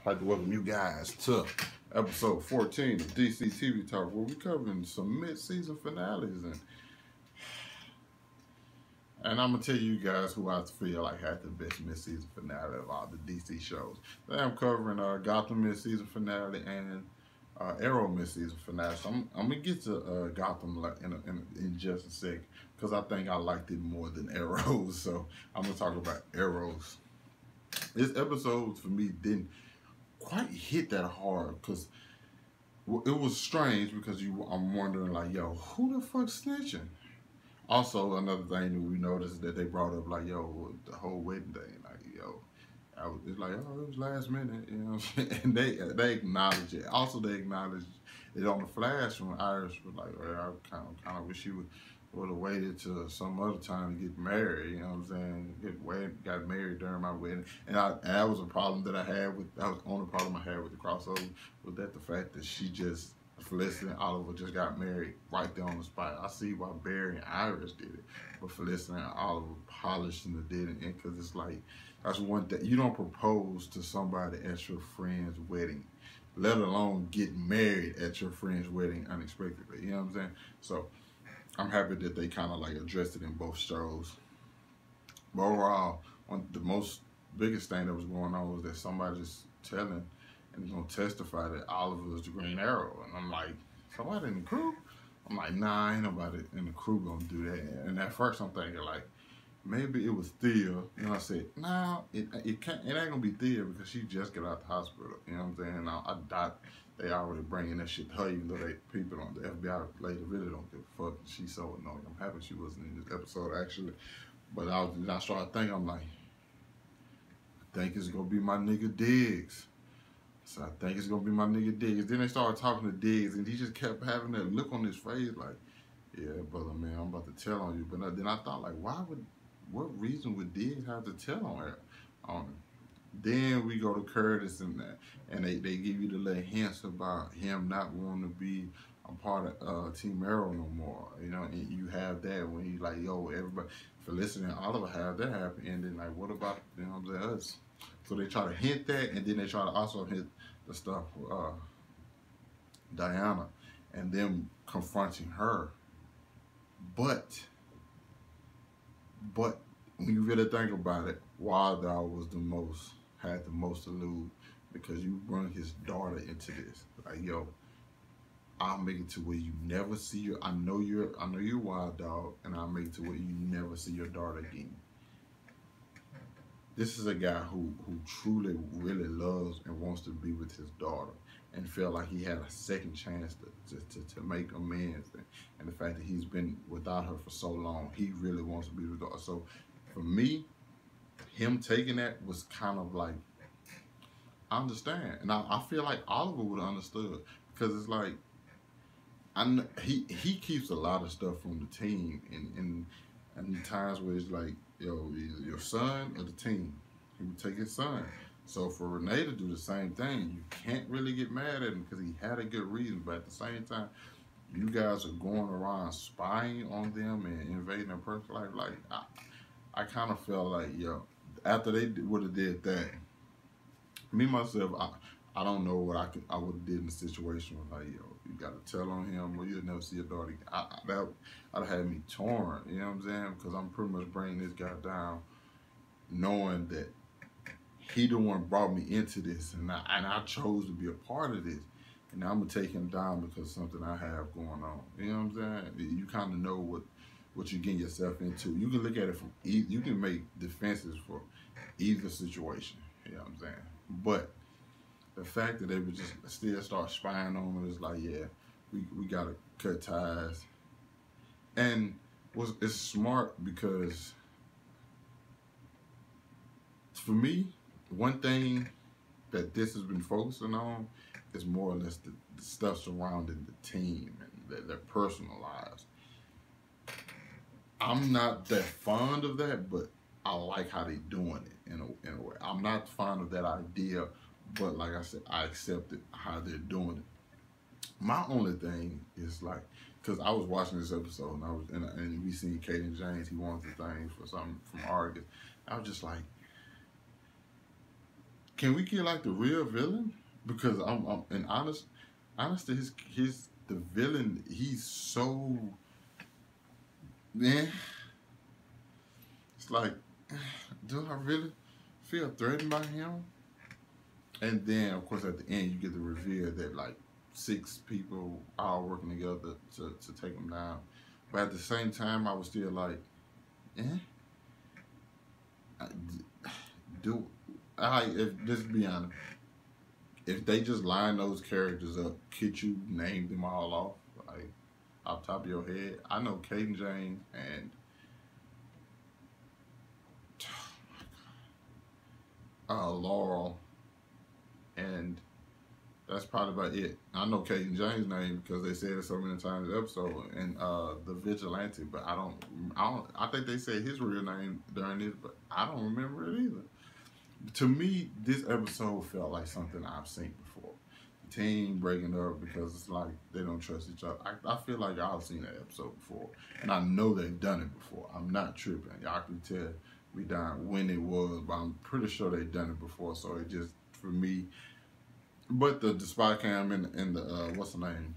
I'd like to welcome you guys to episode 14 of DC TV Talk, where we're covering some mid-season finales. And I'm going to tell you guys who I feel like had the best mid-season finale of all the DC shows. Today I'm covering Gotham mid-season finale and Arrow mid-season finale. So I'm going to get to Gotham in just a sec, because I think I liked it more than Arrows. So I'm going to talk about Arrows. This episode for me didn't quite hit that hard, because it was strange, because I'm wondering, like, yo, who the fuck snitching? Also, another thing that we noticed that they brought up, like, yo, the whole wedding day, like, yo, it's like, oh, it was last minute, you know what I'm saying? And they acknowledge it. Also, they acknowledge it on the Flash when Iris was like, well, I kind of wish you would have waited till some other time to get married, you know what I'm saying? Got married during my wedding. And that was a problem that I had with, that was the only problem I had with the crossover, was that the fact that Felicity and Oliver just got married right there on the spot. I see why Barry and Iris did it, but Felicity and Oliver polished and did it, because it's like, that's one thing. You don't propose to somebody at your friend's wedding, let alone get married at your friend's wedding unexpectedly. You know what I'm saying? So I'm happy that they kind of like addressed it in both shows. But overall, the biggest thing that was going on was that somebody's telling and he's gonna testify that Oliver is the Green Arrow. And I'm like, somebody in the crew? I'm like, nah, ain't nobody in the crew gonna do that. And at first I'm thinking, like, maybe it was Thea. You know, I said, nah, it ain't gonna be Thea, because she just got out the hospital. You know what I'm saying? And I doubt they already bringing that shit to her, even though people on the FBI lady really don't give a fuck. She's so annoying. I'm happy she wasn't in this episode, actually. But I started thinking, I'm like, I think it's gonna be my nigga Diggs. So I think it's gonna be my nigga Diggs. Then they started talking to Diggs, and he just kept having that look on his face, like, yeah, brother, man, I'm about to tell on you. But then I thought, like, what reason would Diggs have to tell on her? Then we go to Curtis, and they give you the little hints about him not wanting to be a part of Team Arrow no more. You know, and you have that when he's like, yo, everybody, Felicity and Oliver have that happy ending. Like, what about, you know what I'm saying, us? So they try to hint that, and then they try to also hint the stuff with Diana and them confronting her. But when you really think about it, Wild Dog had the most to lose, because you bring his daughter into this. Like, yo, I'll make it to where you never see your. I know you're Wild Dog, and I'll make it to where you never see your daughter again. This is a guy who truly, really loves and wants to be with his daughter, and felt like he had a second chance to make amends. And the fact that he's been without her for so long, he really wants to be with her daughter. So for me, him taking that was kind of like, I understand. And I feel like Oliver would have understood, because it's like, he keeps a lot of stuff from the team, and times where it's like, yo, either your son or the team. He would take his son. So for Renee to do the same thing, you can't really get mad at him, because he had a good reason. But at the same time, you guys are going around spying on them and invading their personal life. Like, I kind of felt like, yo, after they would have did that, me myself, I don't know what I would have did in the situation. Like, yo, you got to tell on him, or you'll never see your daughter. That'd have had me torn. You know what I'm saying? Because I'm pretty much bringing this guy down, knowing that he the one brought me into this, and I chose to be a part of this. And I'm gonna take him down because of something I have going on. You know what I'm saying? You kind of know what you're getting yourself into. You can look at it from you can make defenses for either situation. You know what I'm saying? But the fact that they would just still start spying on him is like, yeah, we gotta cut ties. And it's smart, because for me, one thing that this has been focusing on is more or less the stuff surrounding the team and their personal lives. I'm not that fond of that, but I like how they're doing it in a way. I'm not fond of that idea, but like I said, I accept it, how they're doing it. My only thing is, like, because I was watching this episode, and we seen Kaden James, he wanted the thing for something from Argus. I was just like, can we get like the real villain? Because I'm and honestly, his the villain. He's so man. It's like, do I really feel threatened by him? And then, of course, at the end, you get the reveal that like 6 people all working together to take him down. But at the same time, I was still like, eh, I- do I? If let's be honest, if they just line those characters up, could you name them all off like off the top of your head? I know Kate James and Laurel, and that's probably about it. I know Kate James' name because they said it so many times in the episode, and the vigilante, but I think they said his real name during this, but I don't remember it either. To me, this episode felt like something I've seen before. The team breaking up because it's like they don't trust each other. I feel like I've seen that episode before, and I know they've done it before. I'm not tripping. Y'all can tell me down when it was, but I'm pretty sure they've done it before. So it just for me. But the spy cam in the what's the name?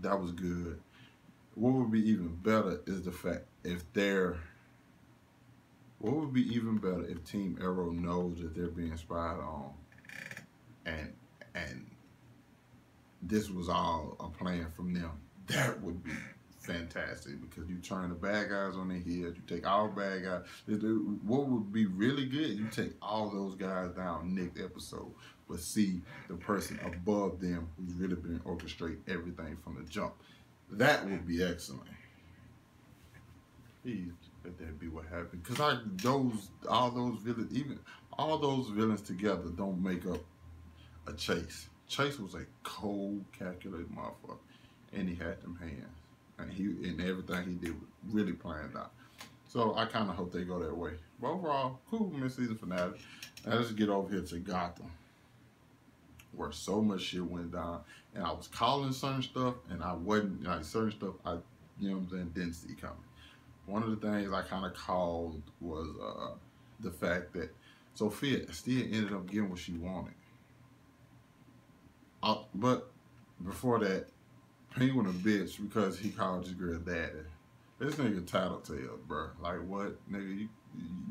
That was good. What would be even better is the fact if they're. What would be even better if Team Arrow knows that they're being spied on, and and this was all a plan from them. That would be fantastic because you turn the bad guys on their heels. You take all bad guys. What would be really good? You take all those guys down next episode, but see the person above them who's really been orchestrate everything from the jump. That would be excellent. Please let that be what happened. Because all those villains, even all those villains together don't make up a Chase. Chase was a cold, calculated motherfucker, and he had them hands, and everything he did was really planned out. So I kind of hope they go that way. But overall, cool mid-season finale. Now let's get over here to Gotham, where so much shit went down, and I was calling certain stuff, and I wasn't like certain stuff. You know what I'm saying, didn't see coming. One of the things I kind of called was the fact that Sophia still ended up getting what she wanted. But before that, Penguin a bitch because he called this girl daddy. This nigga tattletale, bro. Like what, nigga?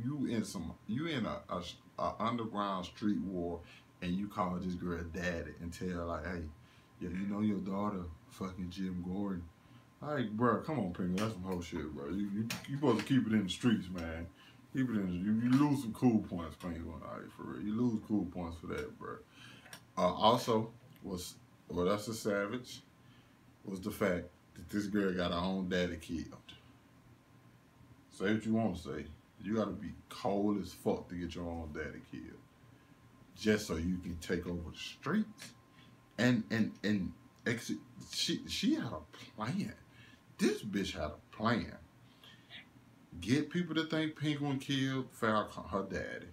You in a underground street war, and you call this girl daddy and tell like, hey, yeah, you know your daughter fucking Jim Gordon. Like, bro, come on, Penguin. That's some whole shit, bro. You supposed to keep it in the streets, man. Keep it in. You lose some cool points, Penguin. All right, for real. You lose cool points for that, bro. Also, that's a savage was the fact that this girl got her own daddy killed. Say what you want to say. You got to be cold as fuck to get your own daddy killed, just so you can take over the streets. And she had a plan. This bitch had a plan. Get people to think Penguin killed Falcon, her daddy.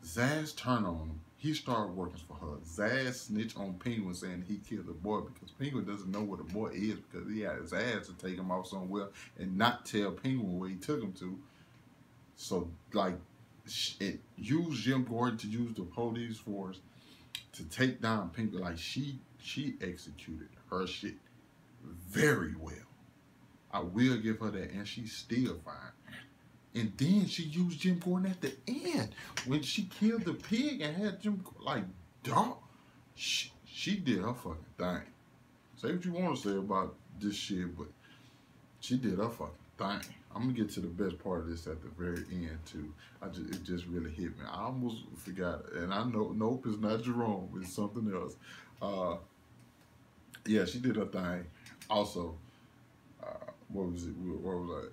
Zaz turn on him. He started working for her. Zaz snitched on Penguin saying he killed the boy because Penguin doesn't know where the boy is because he had his ass to take him off somewhere and not tell Penguin where he took him to. So, like, it used Jim Gordon to use the police force to take down Penguin. Like, she executed her shit very well. I will give her that, and she's still fine. And then she used Jim Gordon at the end when she killed the pig and had Jim like dog. She did her fucking thing. Say what you want to say about this shit, but she did her fucking thing. I'm gonna get to the best part of this at the very end too. It just really hit me. I almost forgot it, and I know nope, it's not Jerome. It's something else. Yeah, she did her thing. Also, what was it? What was that?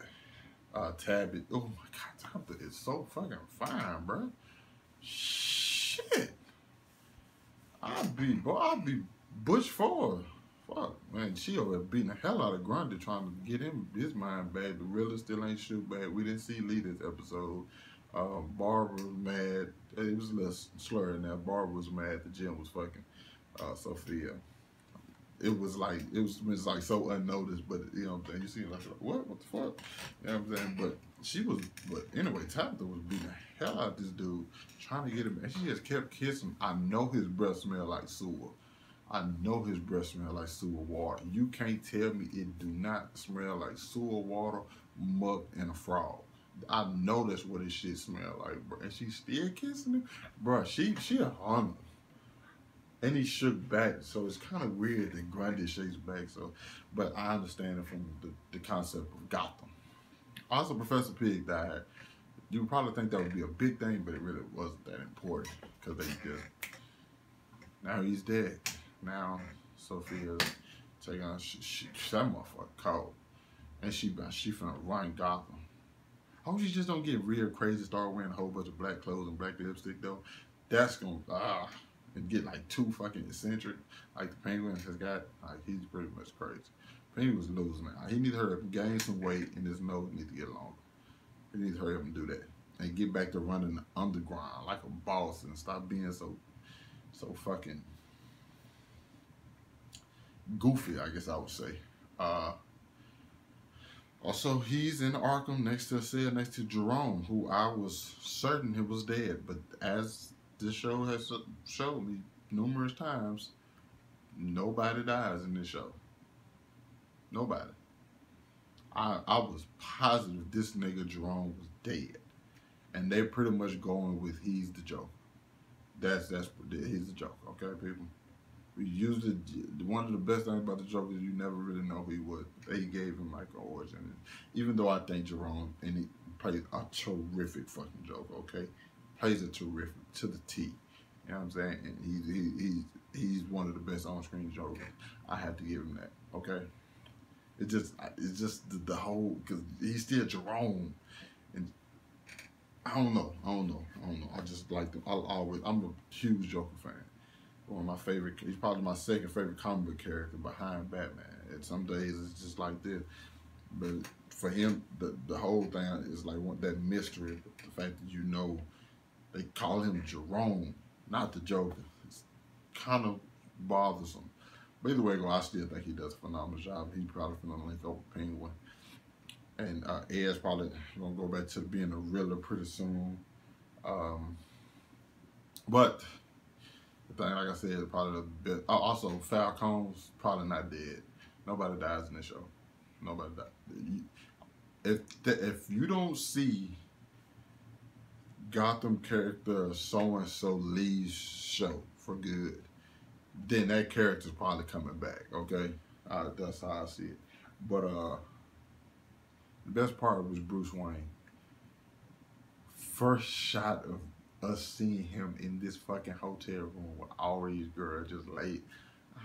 Tabby. Oh my God, Tabby is so fucking fine, bro. Shit. I'd be Butch Ford. Fuck, man. She over there beating the hell out of Grundy trying to get him his mind back. The realer still ain't shoot back. We didn't see Lee this episode. Barbara was mad. It was a little slur in there. Barbara was mad that Jim was fucking Sophia. it was like so unnoticed, but you know what I'm saying, you see like what the fuck, you know what I'm saying, but anyway, Tabitha was beating the hell out of this dude, trying to get him, and she just kept kissing. I know his breath smelled like sewer. I know his breath smelled like sewer water. You can't tell me it do not smell like sewer water, muck, and a frog. I know that's what his shit smell like, bro. And she still kissing him, bro. She a hunter. And he shook back, so it's kind of weird that Grundy shakes back. So, but I understand it from the concept of Gotham. Also, Professor Pig died. You would probably think that would be a big thing, but it really wasn't that important because they just now he's dead. Now Sophia's taking on that motherfucker cold, and she finna run Gotham. I hope she just don't get real crazy, start wearing a whole bunch of black clothes and black lipstick though. That's gonna and get like too fucking eccentric, like the Penguin has got. Like he's pretty much crazy. Penguin's losing now. He needs to hurry up and gain some weight, and his nose needs to get longer. He needs to hurry up and do that, and get back to running the underground like a boss, and stop being so fucking goofy, I guess I would say. Also, he's in Arkham next to Jerome, who I was certain he was dead, but as this show has showed me numerous times, nobody dies in this show. Nobody. I was positive this nigga Jerome was dead, and they're pretty much going with he's the Joker. He's the Joker. Okay, people. We usually one of the best things about the Joker is you never really know who he was. They gave him like an origin, even though I think Jerome and he plays a terrific fucking Joker. Okay, plays a terrific to the T. You know what I'm saying? And he's one of the best on-screen Jokers. I have to give him that. Okay, it's just the whole, because he's still Jerome, and I don't know. I just like them. I'm a huge Joker fan. One of my favorite. He's probably my second favorite comic book character behind Batman. And some days it's just like this, but for him, the whole thing is like that mystery. The fact that you know they call him Jerome, not the Joker. It's kind of bothersome. But either way, I still think he does a phenomenal job. He's probably gonna link up with Penguin, and Ed's probably gonna go back to being a Riddler pretty soon. But the thing, like I said, is probably the best. Also, Falcon's probably not dead. Nobody dies in this show. Nobody dies. If you don't see Gotham character so-and-so leaves show for good, then that character's probably coming back, okay? That's how I see it. But the best part was Bruce Wayne. First shot of us seeing him in this fucking hotel room with all these girls just laid.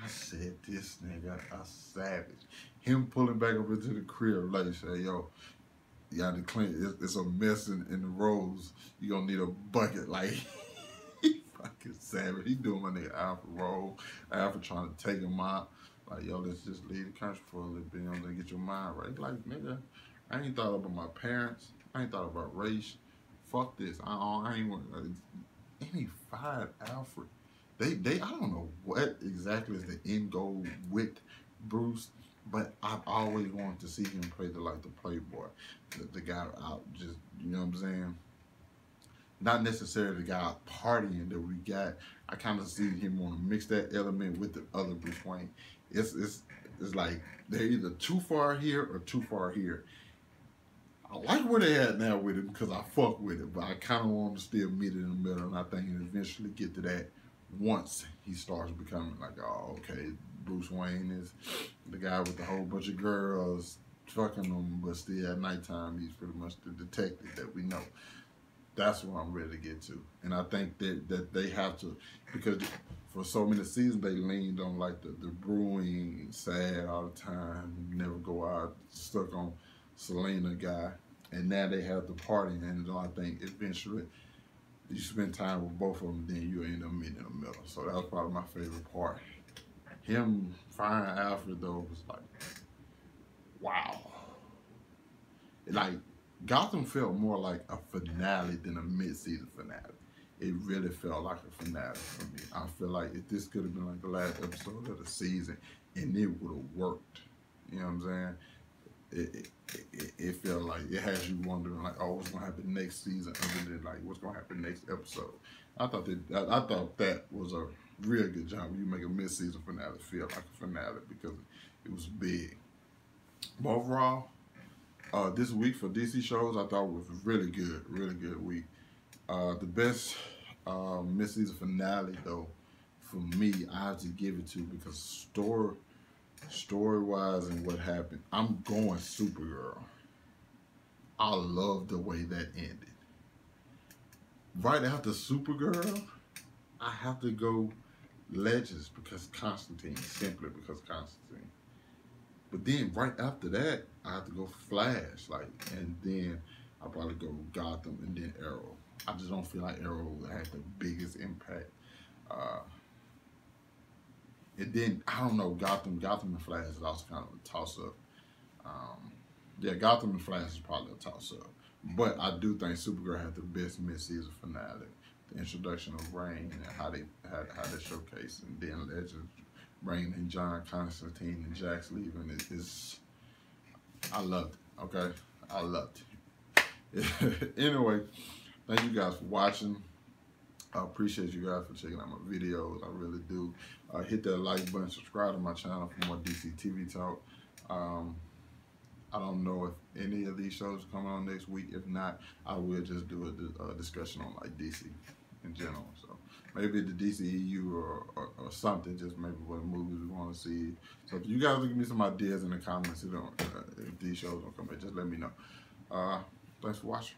I said, this nigga a savage. Him pulling back up into the crib, like, say, yo, you got to clean. It's a mess in the rows. You gonna need a bucket. Like, he fucking savage. He doing my nigga Alfred roll. Alfred trying to take him out. Like, yo, let's just leave the country for a little bit and get your mind right. Like, nigga, I ain't thought about my parents. I ain't thought about race. Fuck this. I ain't want. Any fired Alfred. They I don't know what exactly is the end goal with Bruce, but I've always wanted to see him play the playboy, the guy out just, you know what I'm saying. Not necessarily the guy out partying that we got. I kind of see him want to mix that element with the other Bruce Wayne. It's like they're either too far here or too far here. I like where they at now with it because I fuck with it, but I kind of want to still meet it in the middle, and I think he'll eventually get to that once he starts becoming like, oh, okay, Bruce Wayne is the guy with a whole bunch of girls fucking him, but still at nighttime he's pretty much the detective that we know. That's what I'm ready to get to, and I think that they have to, because for so many seasons they leaned on like the brewing, sad all the time, never go out, stuck on Selena guy, and now they have the party, and I think eventually you spend time with both of them, then you end up meeting in the middle. So that was probably my favorite part. Him firing Alfred though was like, wow. Like Gotham felt more like a finale than a mid-season finale. it really felt like a finale for me. I feel like if this could have been like the last episode of the season, and it would have worked. You know what I'm saying? It felt like it has you wondering like, oh, what's gonna happen next season, other than like what's gonna happen next episode. I thought that was a real good job when you make a mid-season finale feel like a finale because it was big. But overall, this week for DC shows I thought was really good week. The best mid-season finale though, for me, I have to give it to because story-wise and what happened, I'm going Supergirl. I love the way that ended. Right after Supergirl, I have to go Legends because Constantine, simply because Constantine. But then right after that, I have to go Flash, and then I'll probably go Gotham and then Arrow. I just don't feel like Arrow had the biggest impact. And then I don't know, Gotham and Flash is also kind of a toss-up. Yeah, Gotham and Flash is probably a toss-up. But I do think Supergirl had the best mid-season finale. The introduction of Reign and how they showcase, and then Legends, Reign and John Constantine and Jax leaving is I loved it. Okay, I loved it. Anyway, thank you guys for watching. I appreciate you guys for checking out my videos. I really do. Hit that like button, subscribe to my channel for more DC TV talk. I don't know if any of these shows are coming on next week. If not, I will just do a discussion on like DC in general. So maybe the DCEU or something, just maybe what movies we want to see. So if you guys give me some ideas in the comments, if these shows don't come in, just let me know. Thanks for watching.